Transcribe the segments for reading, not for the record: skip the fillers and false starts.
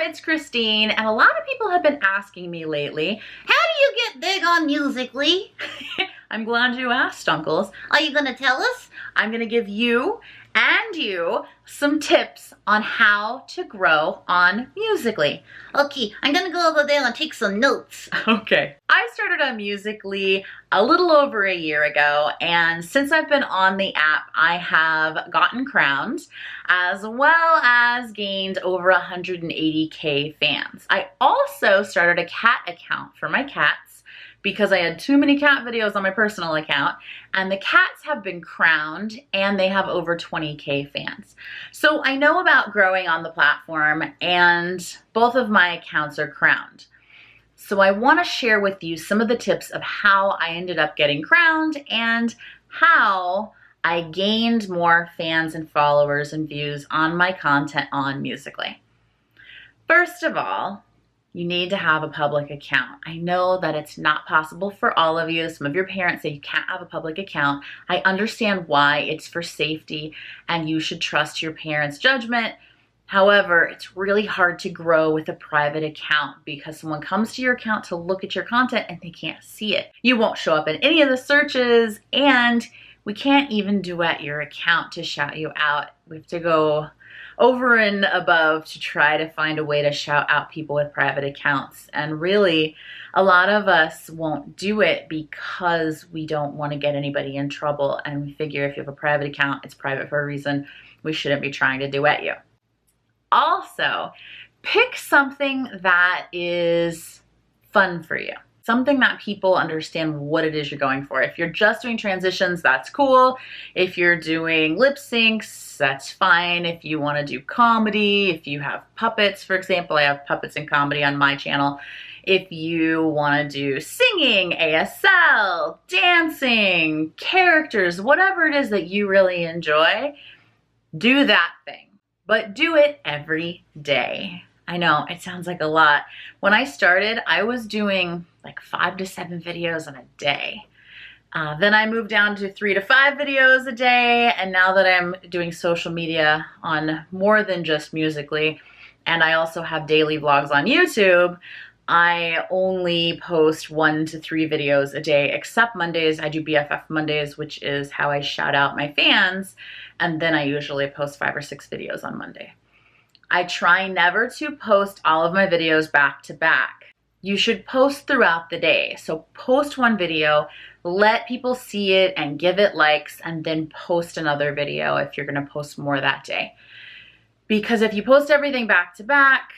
it's Christine, and a lot of people have been asking me lately, how do you get big on Musical.ly? I'm glad you asked, Uncles. Are you gonna tell us? I'm gonna give you and you some tips on how to grow on Musical.ly. Okay, I'm gonna go over there and take some notes. Okay. I started on Musical.ly a little over a year ago, and since I've been on the app, I have gotten crowned as well as gained over 180K fans. I also started a cat account for my cats because I had too many cat videos on my personal account, and the cats have been crowned and they have over 20K fans. So I know about growing on the platform, and both of my accounts are crowned. So I want to share with you some of the tips of how I ended up getting crowned and how I gained more fans and followers and views on my content on Musical.ly. First of all, you need to have a public account. I know that it's not possible for all of you. Some of your parents say you can't have a public account. I understand why. It's for safety and you should trust your parents' judgment. However, it's really hard to grow with a private account because someone comes to your account to look at your content and they can't see it. You won't show up in any of the searches, and we can't even duet your account to shout you out. We have to go over and above to try to find a way to shout out people with private accounts. And really, a lot of us won't do it because we don't want to get anybody in trouble. And we figure if you have a private account, it's private for a reason. We shouldn't be trying to duet you. Also, pick something that is fun for you. Something that people understand what it is you're going for. If you're just doing transitions, that's cool. If you're doing lip syncs, that's fine. If you want to do comedy, if you have puppets, for example, I have puppets and comedy on my channel. If you want to do singing, ASL, dancing, characters, whatever it is that you really enjoy, do that thing. But do it every day. I know, it sounds like a lot. When I started, I was doing like 5 to 7 videos in a day. Then I moved down to 3 to 5 videos a day, and now that I'm doing social media on more than just Musical.ly, and I also have daily vlogs on YouTube, I only post 1 to 3 videos a day, except Mondays. I do BFF Mondays, which is how I shout out my fans, and then I usually post 5 or 6 videos on Monday. I try never to post all of my videos back to back. You should post throughout the day. So post one video, let people see it and give it likes, and then post another video if you're gonna post more that day. Because if you post everything back to back,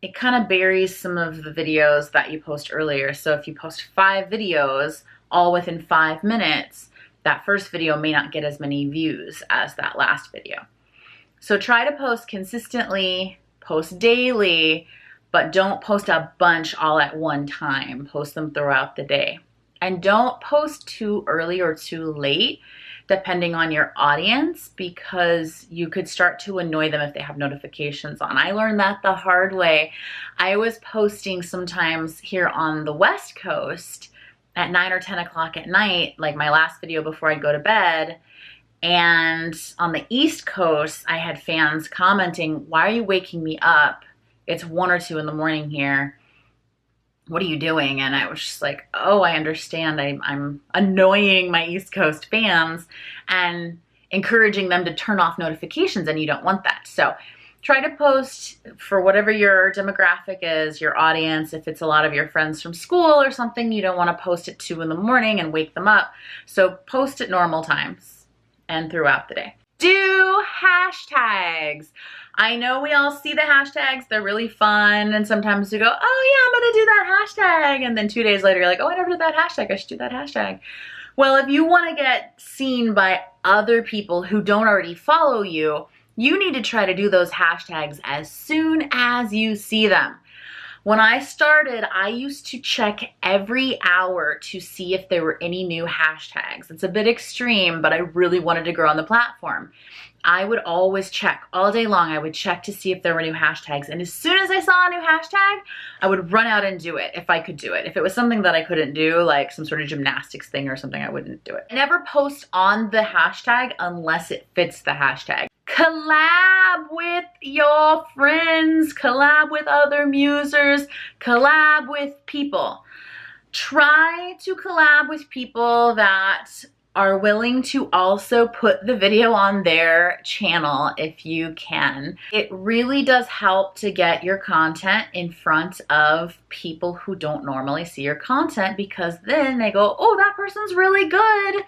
it kind of buries some of the videos that you post earlier. So if you post 5 videos all within 5 minutes, that first video may not get as many views as that last video. So try to post consistently, post daily, but don't post a bunch all at one time. Post them throughout the day. And don't post too early or too late, depending on your audience, because you could start to annoy them if they have notifications on. I learned that the hard way. I was posting sometimes here on the West Coast at 9 or 10 o'clock at night, like my last video before I'd go to bed. And on the East Coast, I had fans commenting, "Why are you waking me up? It's 1 or 2 in the morning here. What are you doing?" And I was just like, oh, I understand. I'm annoying my East Coast fans and encouraging them to turn off notifications, and you don't want that. So try to post for whatever your demographic is, your audience. If it's a lot of your friends from school or something, you don't want to post at 2 in the morning and wake them up. So post at normal times and throughout the day. Do hashtags. I know we all see the hashtags, they're really fun, and sometimes you go, oh yeah, I'm gonna do that hashtag, and then 2 days later you're like, oh, I never did that hashtag, I should do that hashtag. Well, if you wanna get seen by other people who don't already follow you, you need to try to do those hashtags as soon as you see them. When I started, I used to check every hour to see if there were any new hashtags. It's a bit extreme, but I really wanted to grow on the platform. I would always check all day long. I would check to see if there were new hashtags. And as soon as I saw a new hashtag, I would run out and do it if I could do it. If it was something that I couldn't do, like some sort of gymnastics thing or something, I wouldn't do it. I never post on the hashtag unless it fits the hashtag. collab with your friends, collab with other musers, collab with people. Try to collab with people that are willing to also put the video on their channel if you can. It really does help to get your content in front of people who don't normally see your content, because then they go, oh, that person's really good,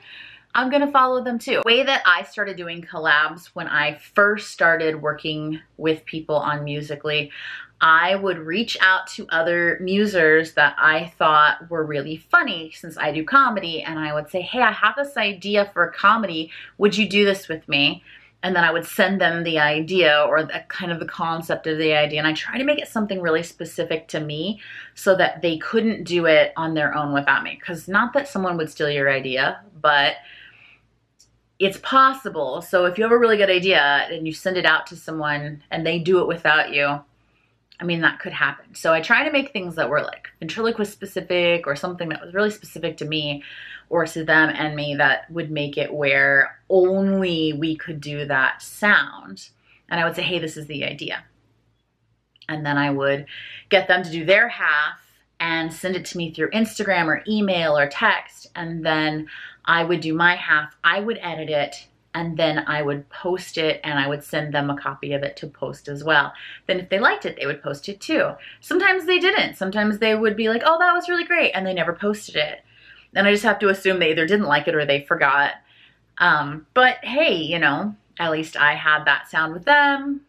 I'm gonna follow them too. The way that I started doing collabs when I first started working with people on Musical.ly, I would reach out to other musers that I thought were really funny, since I do comedy, and I would say, hey, I have this idea for a comedy, would you do this with me? And then I would send them the idea, or kind of the concept of the idea, and I try to make it something really specific to me so that they couldn't do it on their own without me. Because not that someone would steal your idea, but it's possible. So if you have a really good idea and you send it out to someone and they do it without you, I mean, that could happen. So I try to make things that were like ventriloquist specific, or something that was really specific to me or to them and me, that would make it where only we could do that sound. And I would say, hey, this is the idea. And then I would get them to do their half and send it to me through Instagram or email or text. And then I would do my half, I would edit it, and then I would post it, and I would send them a copy of it to post as well. Then if they liked it, they would post it too. Sometimes they didn't. Sometimes they would be like, oh, that was really great, and they never posted it. And I just have to assume they either didn't like it or they forgot. But hey, you know, at least I had that sound with them.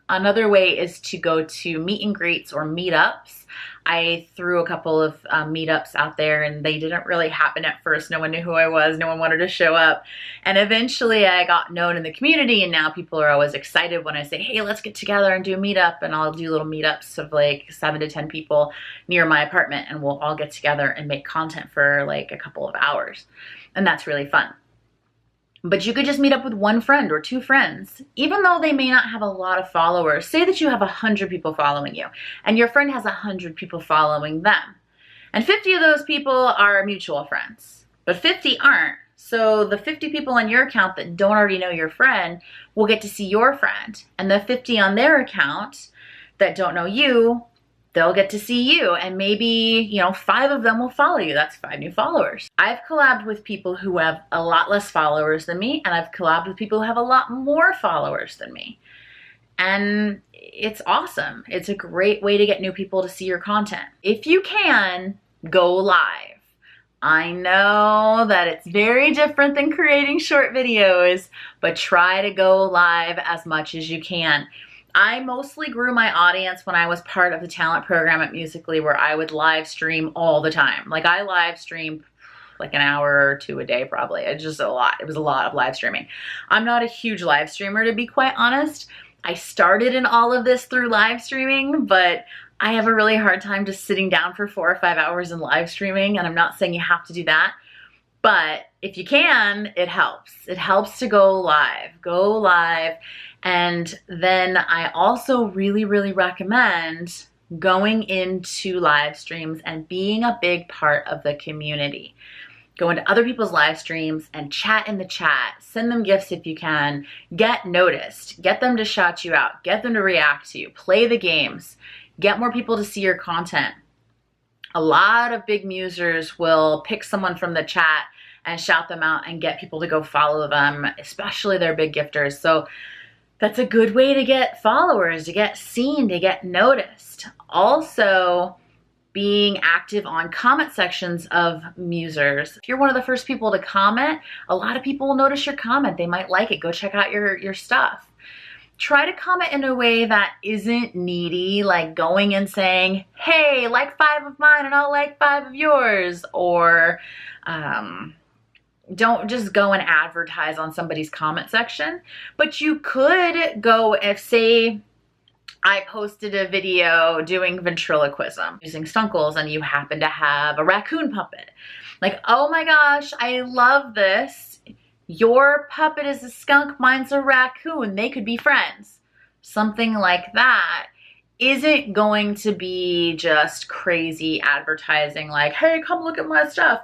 Another way is to go to meet and greets or meetups. I threw a couple of meetups out there, and they didn't really happen at first. No one knew who I was. No one wanted to show up. And eventually I got known in the community, and now people are always excited when I say, hey, let's get together and do a meetup. And I'll do little meetups of like 7 to 10 people near my apartment, and we'll all get together and make content for like a couple of hours. And that's really fun. But you could just meet up with one friend or 2 friends, even though they may not have a lot of followers. Say that you have 100 people following you, and your friend has 100 people following them. And 50 of those people are mutual friends, but 50 aren't. So the 50 people on your account that don't already know your friend will get to see your friend. And the 50 on their account that don't know you, they'll get to see you, and maybe, you know, 5 of them will follow you. That's 5 new followers. I've collabed with people who have a lot less followers than me, and I've collabed with people who have a lot more followers than me. And it's awesome. It's a great way to get new people to see your content. If you can, go live. I know that it's very different than creating short videos, but try to go live as much as you can. I mostly grew my audience when I was part of the talent program at Musical.ly, where I would live stream all the time. Like, I live streamed like an hour or 2 a day probably. It's just a lot. It was a lot of live streaming. I'm not a huge live streamer, to be quite honest. I started in all of this through live streaming, but I have a really hard time just sitting down for 4 or 5 hours and live streaming, and I'm not saying you have to do that. But if you can, it helps. It helps to go live. Go live. And then I also really, really recommend going into live streams and being a big part of the community. Go into other people's live streams and chat in the chat. Send them gifts if you can. Get noticed. Get them to shout you out. Get them to react to you. Play the games. Get more people to see your content. A lot of big musers will pick someone from the chat and shout them out and get people to go follow them, especially their big gifters. So that's a good way to get followers, to get seen, to get noticed. Also, being active on comment sections of musers. If you're one of the first people to comment, a lot of people will notice your comment. They might like it. Go check out your stuff. Try to comment in a way that isn't needy, like going and saying, hey, like 5 of mine and I'll like 5 of yours. Or don't just go and advertise on somebody's comment section. But you could go, if say I posted a video doing ventriloquism using Stunkles, and you happen to have a raccoon puppet. Like, oh my gosh, I love this. Your puppet is a skunk, mine's a raccoon. They could be friends. Something like that isn't going to be just crazy advertising like, hey, come look at my stuff.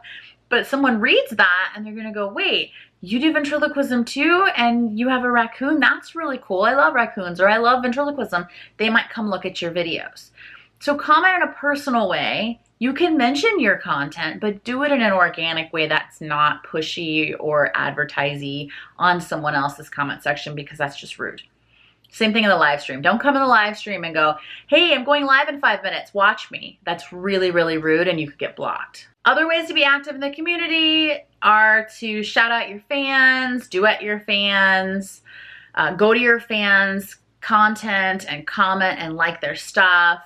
But someone reads that and they're gonna go, wait, you do ventriloquism too and you have a raccoon, that's really cool. I love raccoons, or I love ventriloquism. They might come look at your videos. So comment in a personal way. You can mention your content, but do it in an organic way that's not pushy or advertising on someone else's comment section, because that's just rude. Same thing in the live stream. Don't come in the live stream and go, hey, I'm going live in 5 minutes, watch me. That's really, really rude and you could get blocked. Other ways to be active in the community are to shout out your fans, duet your fans, go to your fans' content and comment and like their stuff.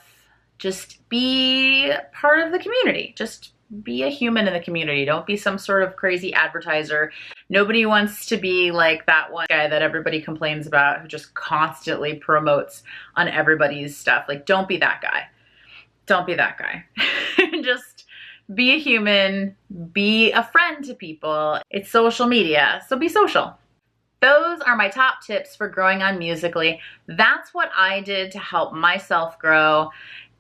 Just be part of the community. Just be a human in the community. Don't be some sort of crazy advertiser. Nobody wants to be like that one guy that everybody complains about who just constantly promotes on everybody's stuff. Like, don't be that guy. Don't be that guy. Just be a human, be a friend to people. It's social media, so be social. Those are my top tips for growing on Musical.ly. That's what I did to help myself grow,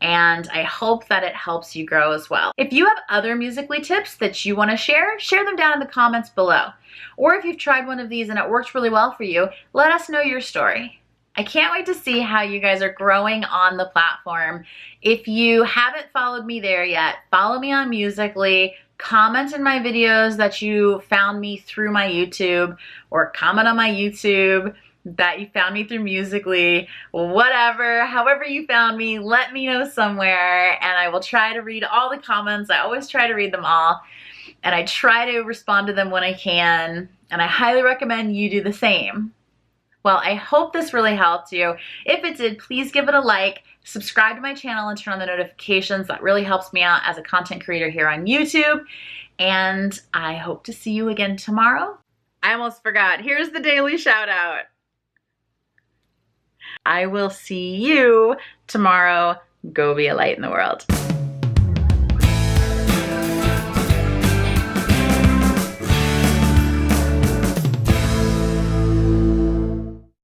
and I hope that it helps you grow as well. If you have other Musical.ly tips that you want to share them down in the comments below. Or if you've tried one of these and it worked really well for you, let us know your story. I can't wait to see how you guys are growing on the platform. If you haven't followed me there yet, follow me on Musical.ly. Comment in my videos that you found me through my YouTube, or comment on my YouTube that you found me through Musical.ly. Whatever, however you found me, let me know somewhere and I will try to read all the comments. I always try to read them all and I try to respond to them when I can, and I highly recommend you do the same. Well, I hope this really helped you. If it did, please give it a like, subscribe to my channel and turn on the notifications. That really helps me out as a content creator here on YouTube. And I hope to see you again tomorrow. I almost forgot. Here's the daily shout out. I will see you tomorrow. Go be a light in the world.